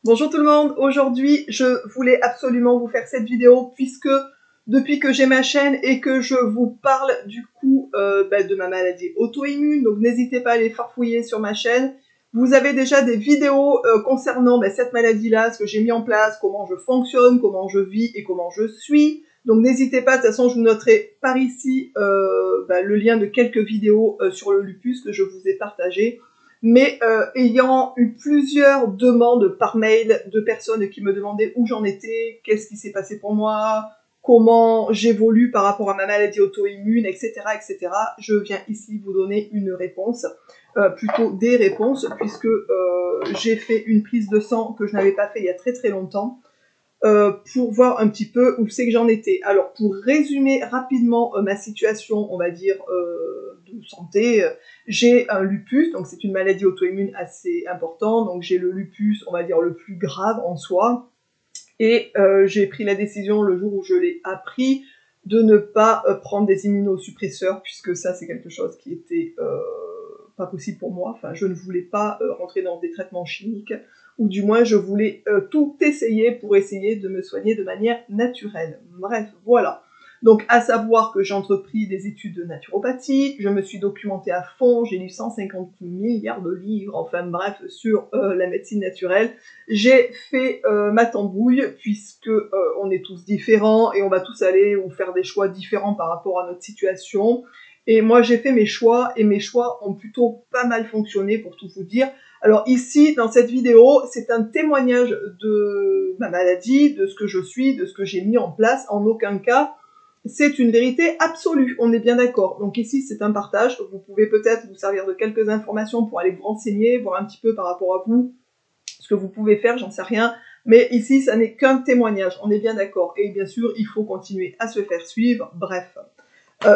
Bonjour tout le monde, aujourd'hui je voulais absolument vous faire cette vidéo puisque depuis que j'ai ma chaîne et que je vous parle du coup de ma maladie auto-immune, donc n'hésitez pas à les farfouiller sur ma chaîne. Vous avez déjà des vidéos concernant cette maladie-là, ce que j'ai mis en place, comment je fonctionne, comment je vis et comment je suis. Donc n'hésitez pas, de toute façon je vous noterai par ici le lien de quelques vidéos sur le lupus que je vous ai partagées. Mais ayant eu plusieurs demandes par mail de personnes qui me demandaient où j'en étais, qu'est-ce qui s'est passé pour moi, comment j'évolue par rapport à ma maladie auto-immune, etc., etc., je viens ici vous donner une réponse, plutôt des réponses, puisque j'ai fait une prise de sang que je n'avais pas fait il y a très très longtemps, pour voir un petit peu où c'est que j'en étais. Alors, pour résumer rapidement ma situation, on va dire, de santé, j'ai un lupus, donc c'est une maladie auto-immune assez importante, donc j'ai le lupus, on va dire, le plus grave en soi, et j'ai pris la décision, le jour où je l'ai appris, de ne pas prendre des immunosuppresseurs, puisque ça, c'est quelque chose qui était pas possible pour moi. Enfin, je ne voulais pas rentrer dans des traitements chimiques, ou du moins, je voulais tout essayer pour essayer de me soigner de manière naturelle. Bref, voilà. Donc, à savoir que j'ai entrepris des études de naturopathie, je me suis documentée à fond, j'ai lu 150 milliards de livres, enfin bref, sur la médecine naturelle. J'ai fait ma tambouille, puisque on est tous différents et on va tous aller ou faire des choix différents par rapport à notre situation. Et moi, j'ai fait mes choix, et mes choix ont plutôt pas mal fonctionné, pour tout vous dire. Alors ici, dans cette vidéo, c'est un témoignage de ma maladie, de ce que je suis, de ce que j'ai mis en place. En aucun cas, c'est une vérité absolue, on est bien d'accord. Donc ici, c'est un partage. Vous pouvez peut-être vous servir de quelques informations pour aller vous renseigner, voir un petit peu par rapport à vous, ce que vous pouvez faire, j'en sais rien. Mais ici, ça n'est qu'un témoignage, on est bien d'accord. Et bien sûr, il faut continuer à se faire suivre, bref.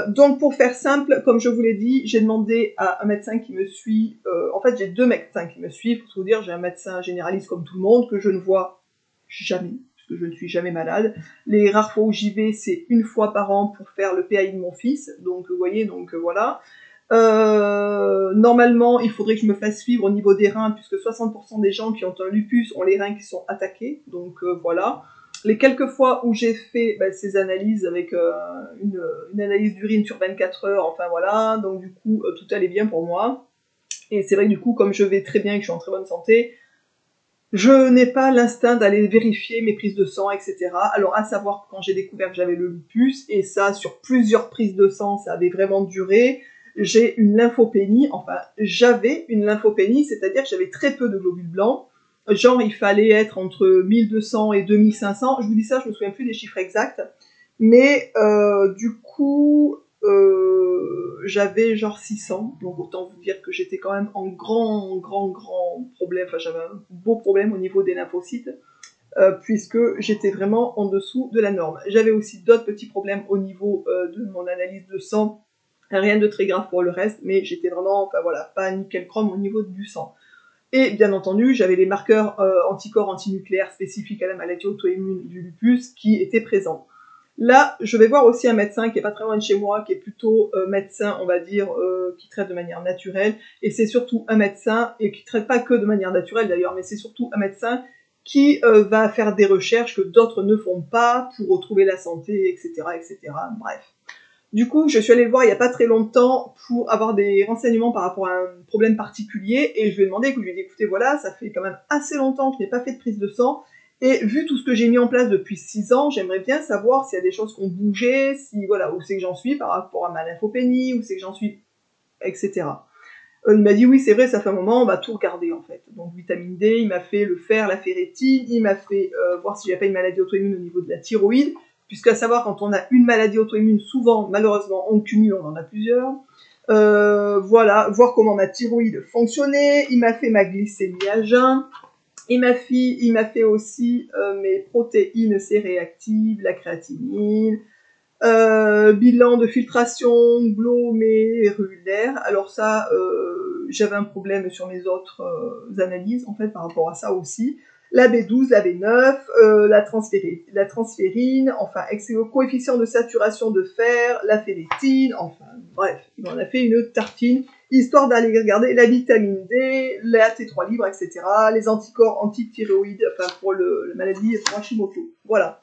Donc pour faire simple, comme je vous l'ai dit, j'ai demandé à un médecin qui me suit, en fait j'ai deux médecins qui me suivent, pour vous dire, j'ai un médecin généraliste comme tout le monde, que je ne vois jamais, parce que je ne suis jamais malade. Les rares fois où j'y vais, c'est une fois par an pour faire le PAI de mon fils, donc vous voyez, donc voilà. Normalement, il faudrait que je me fasse suivre au niveau des reins, puisque 60% des gens qui ont un lupus ont les reins qui sont attaqués, donc voilà. Les quelques fois où j'ai fait ces analyses avec une analyse d'urine sur 24 heures, enfin voilà, donc du coup tout allait bien pour moi. Et c'est vrai que du coup, comme je vais très bien et que je suis en très bonne santé, je n'ai pas l'instinct d'aller vérifier mes prises de sang, etc. Alors à savoir que quand j'ai découvert que j'avais le lupus, et ça sur plusieurs prises de sang, ça avait vraiment duré, j'ai une lymphopénie, enfin j'avais une lymphopénie, c'est-à-dire que j'avais très peu de globules blancs, genre il fallait être entre 1200 et 2500, je vous dis ça, je me souviens plus des chiffres exacts, mais du coup j'avais genre 600, donc autant vous dire que j'étais quand même en grand problème, enfin j'avais un beau problème au niveau des lymphocytes, puisque j'étais vraiment en dessous de la norme. J'avais aussi d'autres petits problèmes au niveau de mon analyse de sang, rien de très grave pour le reste, mais j'étais vraiment, enfin voilà, pas nickel chrome au niveau du sang. Et bien entendu, j'avais les marqueurs anticorps antinucléaires spécifiques à la maladie auto-immune du lupus qui étaient présents. Là, je vais voir aussi un médecin qui est pas très loin de chez moi, qui est plutôt médecin, on va dire, qui traite de manière naturelle. Et c'est surtout un médecin, et qui traite pas que de manière naturelle d'ailleurs, mais c'est surtout un médecin qui va faire des recherches que d'autres ne font pas pour retrouver la santé, etc., etc. Bref. Du coup, je suis allée le voir il n'y a pas très longtemps pour avoir des renseignements par rapport à un problème particulier, et je lui ai demandé, je lui ai dit, écoutez, voilà, ça fait quand même assez longtemps que je n'ai pas fait de prise de sang, et vu tout ce que j'ai mis en place depuis 6 ans, j'aimerais bien savoir s'il y a des choses qui ont bougé, si, voilà, où c'est que j'en suis par rapport à ma lymphopénie, où c'est que j'en suis, etc. Il m'a dit, oui, c'est vrai, ça fait un moment, on va tout regarder, en fait. Donc, vitamine D, il m'a fait le fer, la ferritine, il m'a fait voir si j'avais pas une maladie auto-immune au niveau de la thyroïde, puisque à savoir, quand on a une maladie auto-immune, souvent, malheureusement, on cumule, on en a plusieurs. Voilà, voir comment ma thyroïde fonctionnait, il m'a fait ma glycémie à jeun, il m'a fait aussi mes protéines C-réactives, la créatinine, bilan de filtration glomérulaire. Alors ça, j'avais un problème sur mes autres analyses, en fait, par rapport à ça aussi. La B12, la B9, la transférine, enfin, le coefficient de saturation de fer, la ferritine, enfin, bref, il en a fait une tartine. histoire d'aller regarder la vitamine D, la T3 libre, etc., les anticorps antithyroïdes, enfin pour la maladie pour Hashimoto. Voilà.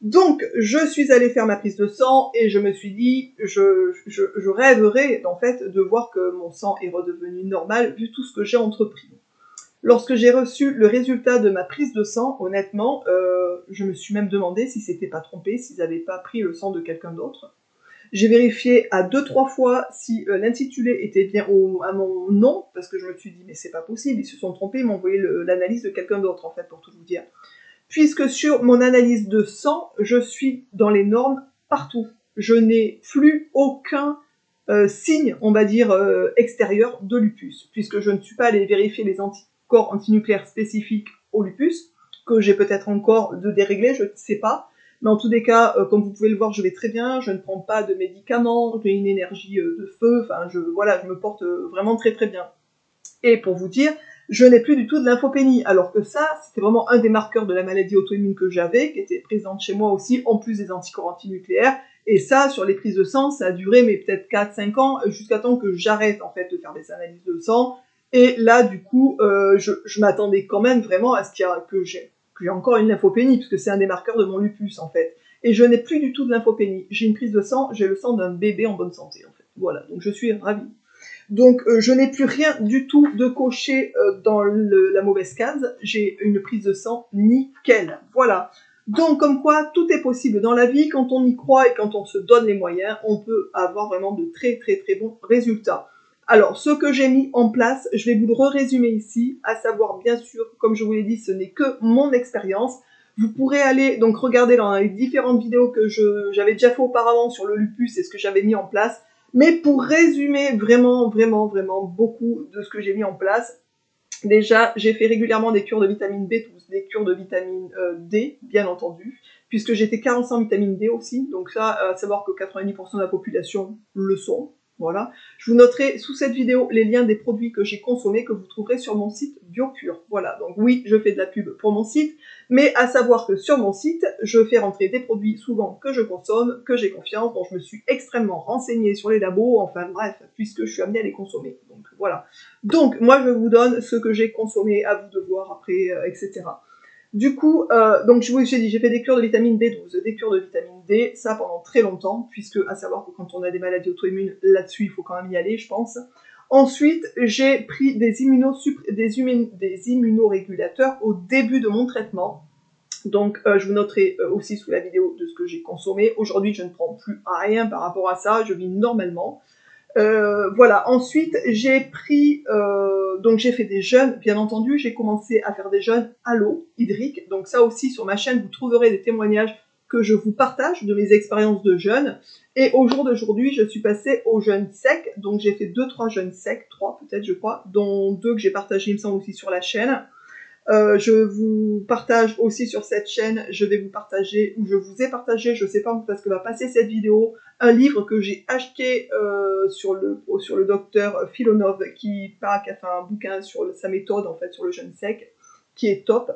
Donc, je suis allée faire ma prise de sang et je me suis dit, je rêverais en fait de voir que mon sang est redevenu normal vu tout ce que j'ai entrepris. Lorsque j'ai reçu le résultat de ma prise de sang, honnêtement, je me suis même demandé si c'était pas trompé, s'ils n'avaient pas pris le sang de quelqu'un d'autre. J'ai vérifié à 2-3 fois si l'intitulé était bien à mon nom, parce que je me suis dit, mais c'est pas possible, ils se sont trompés, ils m'ont envoyé l'analyse de quelqu'un d'autre, en fait, pour tout vous dire. Puisque sur mon analyse de sang, je suis dans les normes partout. Je n'ai plus aucun signe, on va dire, extérieur de lupus, puisque je ne suis pas allée vérifier les anticorps antinucléaires spécifiques au lupus, que j'ai peut-être encore de déréglés, je ne sais pas. Mais en tous les cas, comme vous pouvez le voir, je vais très bien, je ne prends pas de médicaments, j'ai une énergie de feu, enfin, je me porte vraiment très très bien. Et pour vous dire, je n'ai plus du tout de lymphopénie, alors que ça, c'était vraiment un des marqueurs de la maladie auto-immune que j'avais, qui était présente chez moi aussi, en plus des anticorps antinucléaires, et ça, sur les prises de sang, ça a duré, mais peut-être 4-5 ans, jusqu'à temps que j'arrête, en fait, de faire des analyses de sang, et là, du coup, je m'attendais quand même vraiment à ce que j'ai encore une lymphopénie, puisque c'est un des marqueurs de mon lupus, en fait. Et je n'ai plus du tout de lymphopénie. J'ai une prise de sang, j'ai le sang d'un bébé en bonne santé, en fait. Voilà, donc je suis ravie. Donc je n'ai plus rien du tout de coché dans la mauvaise case, j'ai une prise de sang nickel, voilà. Donc comme quoi, tout est possible dans la vie, quand on y croit et quand on se donne les moyens, on peut avoir vraiment de très très très bons résultats. Alors, ce que j'ai mis en place, je vais vous le résumer ici, à savoir, bien sûr, comme je vous l'ai dit, ce n'est que mon expérience. Vous pourrez aller donc regarder dans les différentes vidéos que j'avais déjà fait auparavant sur le lupus et ce que j'avais mis en place. Mais pour résumer vraiment beaucoup de ce que j'ai mis en place, déjà, j'ai fait régulièrement des cures de vitamine B12, des cures de vitamine D, bien entendu, puisque j'étais carencée en vitamine D aussi, donc ça, à savoir que 90% de la population le sont. Voilà. Je vous noterai sous cette vidéo les liens des produits que j'ai consommés que vous trouverez sur mon site BioCure. Voilà, donc oui, je fais de la pub pour mon site, mais à savoir que sur mon site, je fais rentrer des produits souvent que je consomme, que j'ai confiance, dont je me suis extrêmement renseignée sur les labos, enfin bref, puisque je suis amenée à les consommer. Donc voilà. Donc moi je vous donne ce que j'ai consommé, à vous de voir après, etc. Du coup, donc je vous ai dit, j'ai fait des cures de vitamine B12, des cures de vitamine D, ça pendant très longtemps, puisque à savoir que quand on a des maladies auto-immunes, là-dessus il faut quand même y aller, je pense. Ensuite, j'ai pris des immunorégulateurs au début de mon traitement. Donc je vous noterai aussi sous la vidéo de ce que j'ai consommé. Aujourd'hui, je ne prends plus rien par rapport à ça, je vis normalement. Voilà, ensuite j'ai pris, donc j'ai fait des jeûnes, bien entendu, j'ai commencé à faire des jeûnes à l'eau hydrique, donc ça aussi sur ma chaîne vous trouverez des témoignages que je vous partage de mes expériences de jeûne, et au jour d'aujourd'hui je suis passée au jeûne sec, donc j'ai fait 2-3 jeûnes secs, 3 peut-être je crois, dont 2 que j'ai partagé il me semble aussi sur la chaîne. Je vous partage aussi sur cette chaîne, je vais vous partager, ou je vous ai partagé, je sais pas parce que va passer cette vidéo, un livre que j'ai acheté sur le docteur Filonov qui a fait un bouquin sur sa méthode en fait sur le jeûne sec, qui est top.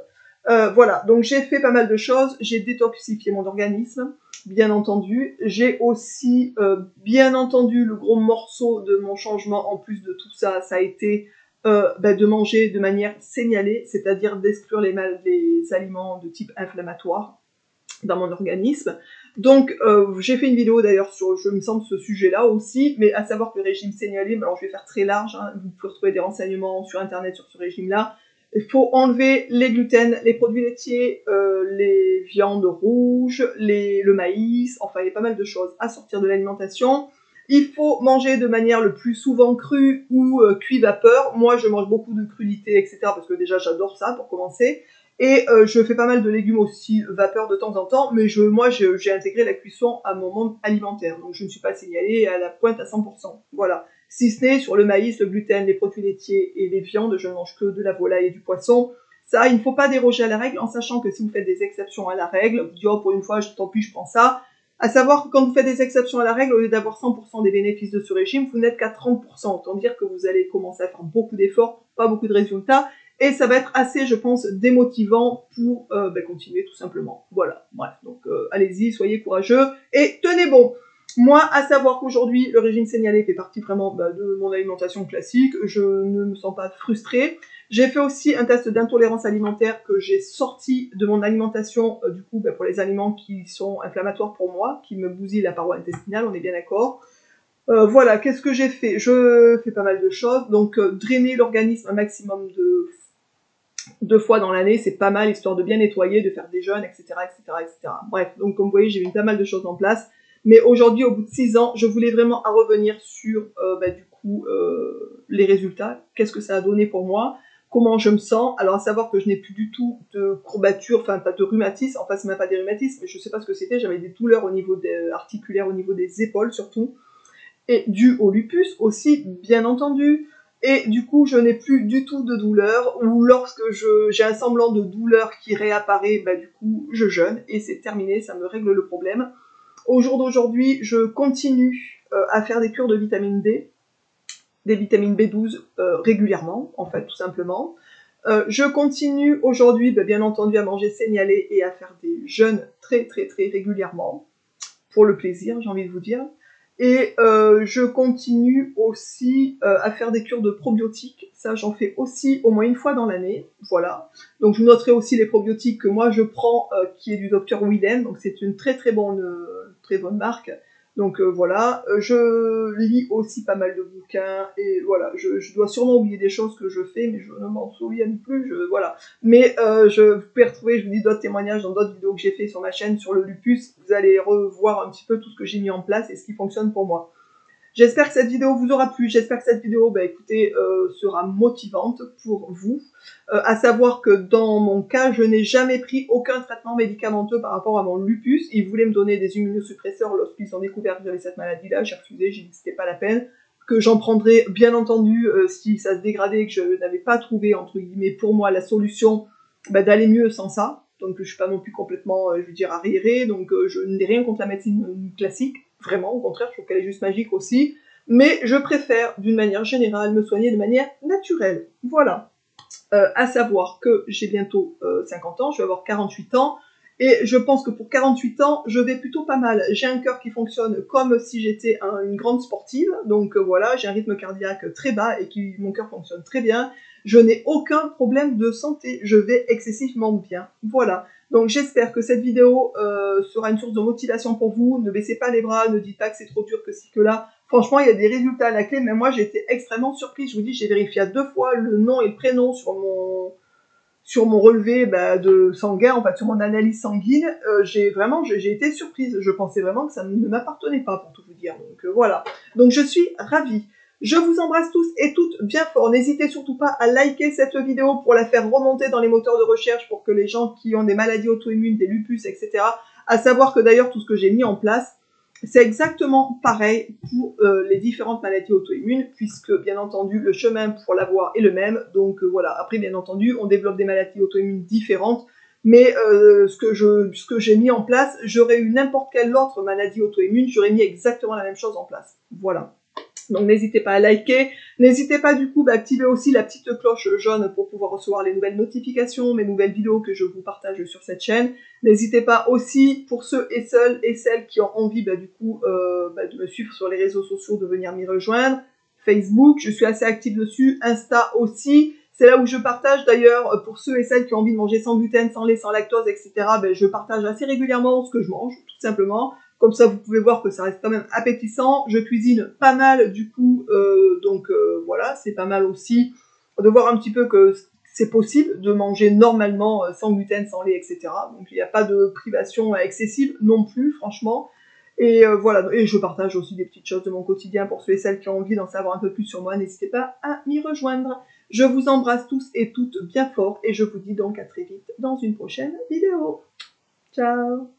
Voilà, donc j'ai fait pas mal de choses, j'ai détoxifié mon organisme, bien entendu. J'ai aussi, bien entendu, le gros morceau de mon changement en plus de tout ça, ça a été de manger de manière signalée, c'est-à-dire d'exclure les aliments de type inflammatoire dans mon organisme. Donc j'ai fait une vidéo d'ailleurs sur, je me semble, ce sujet-là aussi, mais à savoir que le régime signalé, alors je vais faire très large, hein, vous pouvez retrouver des renseignements sur internet sur ce régime-là. Il faut enlever les gluten, les produits laitiers, les viandes rouges, le maïs, enfin il y a pas mal de choses à sortir de l'alimentation. Il faut manger de manière le plus souvent crue ou cuit vapeur. Moi, je mange beaucoup de crudités, etc. parce que déjà, j'adore ça pour commencer. Et je fais pas mal de légumes aussi vapeur de temps en temps. Mais moi, j'ai intégré la cuisson à mon monde alimentaire. Donc, je ne suis pas signalée à la pointe à 100%. Voilà. Si ce n'est sur le maïs, le gluten, les produits laitiers et les viandes, je ne mange que de la volaille et du poisson. Ça, il ne faut pas déroger à la règle, en sachant que si vous faites des exceptions à la règle, vous dites, oh, pour une fois, tant pis, je prends ça. À savoir que quand vous faites des exceptions à la règle, au lieu d'avoir 100% des bénéfices de ce régime, vous n'êtes qu'à 30%. Autant dire que vous allez commencer à faire beaucoup d'efforts, pas beaucoup de résultats, et ça va être assez, je pense, démotivant pour continuer tout simplement. Voilà, bref, donc allez-y, soyez courageux, et tenez bon. Moi, à savoir qu'aujourd'hui, le régime signalé fait partie vraiment de mon alimentation classique. Je ne me sens pas frustrée. J'ai fait aussi un test d'intolérance alimentaire que j'ai sorti de mon alimentation, du coup, pour les aliments qui sont inflammatoires pour moi, qui me bousillent la paroi intestinale, on est bien d'accord. Voilà, qu'est-ce que j'ai fait? Je fais pas mal de choses. Donc, drainer l'organisme un maximum de fois dans l'année, c'est pas mal, histoire de bien nettoyer, de faire des jeûnes, etc., etc., etc. Bref, donc comme vous voyez, j'ai mis pas mal de choses en place. Mais aujourd'hui, au bout de 6 ans, je voulais vraiment à revenir sur, les résultats. Qu'est-ce que ça a donné pour moi? Comment je me sens? Alors, à savoir que je n'ai plus du tout de courbatures, enfin, pas de rhumatisme, enfin, c'est même pas des rhumatismes, mais je sais pas ce que c'était, j'avais des douleurs au niveau articulaires, au niveau des épaules surtout, et dû au lupus aussi, bien entendu. Et du coup, je n'ai plus du tout de douleur, ou lorsque j'ai un semblant de douleur qui réapparaît, du coup, je jeûne, et c'est terminé, ça me règle le problème. Au jour d'aujourd'hui, je continue à faire des cures de vitamine D, des vitamines B12 régulièrement, en fait, tout simplement. Je continue aujourd'hui, bien entendu, à manger signalé et à faire des jeûnes très, très, très régulièrement, pour le plaisir, j'ai envie de vous dire. Et je continue aussi à faire des cures de probiotiques. Ça, j'en fais aussi au moins une fois dans l'année. Voilà. Donc, je vous noterai aussi les probiotiques que moi, je prends, qui est du docteur Willem. Donc, c'est une très, très bonne marque. Donc, voilà. Je lis aussi pas mal de bouquins. Et voilà. Je dois sûrement oublier des choses que je fais, mais je ne m'en souviens plus. Voilà. Mais vous pouvez retrouver, je vous dis, d'autres témoignages dans d'autres vidéos que j'ai fait sur ma chaîne sur le lupus. Vous allez revoir un petit peu tout ce que j'ai mis en place et ce qui fonctionne pour moi. J'espère que cette vidéo vous aura plu. J'espère que cette vidéo, écoutez, sera motivante pour vous. À savoir que dans mon cas, je n'ai jamais pris aucun traitement médicamenteux par rapport à mon lupus. Ils voulaient me donner des immunosuppresseurs lorsqu'ils ont découvert que j'avais cette maladie-là. J'ai refusé, j'ai dit que c'était pas la peine. Que j'en prendrais, bien entendu, si ça se dégradait et que je n'avais pas trouvé, entre guillemets, pour moi, la solution d'aller mieux sans ça. Donc, je suis pas non plus complètement, arriérée. Donc, je n'ai rien contre la médecine classique. Vraiment, au contraire, je trouve qu'elle est juste magique aussi. Mais je préfère, d'une manière générale, me soigner de manière naturelle. Voilà. À savoir que j'ai bientôt 50 ans, je vais avoir 48 ans. Et je pense que pour 48 ans, je vais plutôt pas mal. J'ai un cœur qui fonctionne comme si j'étais une grande sportive. Donc voilà, j'ai un rythme cardiaque très bas et mon cœur fonctionne très bien. Je n'ai aucun problème de santé. Je vais excessivement bien. Voilà. Donc j'espère que cette vidéo sera une source de motivation pour vous. Ne baissez pas les bras, ne dites pas que c'est trop dur, que ci, que là. Franchement, il y a des résultats à la clé, mais moi j'ai été extrêmement surprise. Je vous dis, j'ai vérifié à 2 fois le nom et le prénom sur mon relevé de sanguin, en fait sur mon analyse sanguine. J'ai été surprise. Je pensais vraiment que ça ne m'appartenait pas, pour tout vous dire. Donc voilà. Donc je suis ravie. Je vous embrasse tous et toutes bien fort. N'hésitez surtout pas à liker cette vidéo pour la faire remonter dans les moteurs de recherche pour que les gens qui ont des maladies auto-immunes, des lupus, etc. À savoir que d'ailleurs tout ce que j'ai mis en place, c'est exactement pareil pour les différentes maladies auto-immunes, puisque bien entendu le chemin pour l'avoir est le même. Donc voilà. Après bien entendu on développe des maladies auto-immunes différentes, mais ce que j'ai mis en place, j'aurais eu n'importe quelle autre maladie auto-immune, j'aurais mis exactement la même chose en place. Voilà. Donc n'hésitez pas à liker, n'hésitez pas du coup à activer aussi la petite cloche jaune pour pouvoir recevoir les nouvelles notifications, mes nouvelles vidéos que je vous partage sur cette chaîne. N'hésitez pas aussi, pour ceux et celles qui ont envie de me suivre sur les réseaux sociaux, de venir m'y rejoindre. Facebook, je suis assez active dessus, Insta aussi. C'est là où je partage d'ailleurs, pour ceux et celles qui ont envie de manger sans gluten, sans lait, sans lactose, etc. Je partage assez régulièrement ce que je mange, tout simplement. Comme ça, vous pouvez voir que ça reste quand même appétissant. Je cuisine pas mal, du coup, voilà, c'est pas mal aussi de voir un petit peu que c'est possible de manger normalement sans gluten, sans lait, etc. Donc, il n'y a pas de privation excessive non plus, franchement. Et voilà, et je partage aussi des petites choses de mon quotidien pour ceux et celles qui ont envie d'en savoir un peu plus sur moi. N'hésitez pas à m'y rejoindre. Je vous embrasse tous et toutes bien fort et je vous dis donc à très vite dans une prochaine vidéo. Ciao!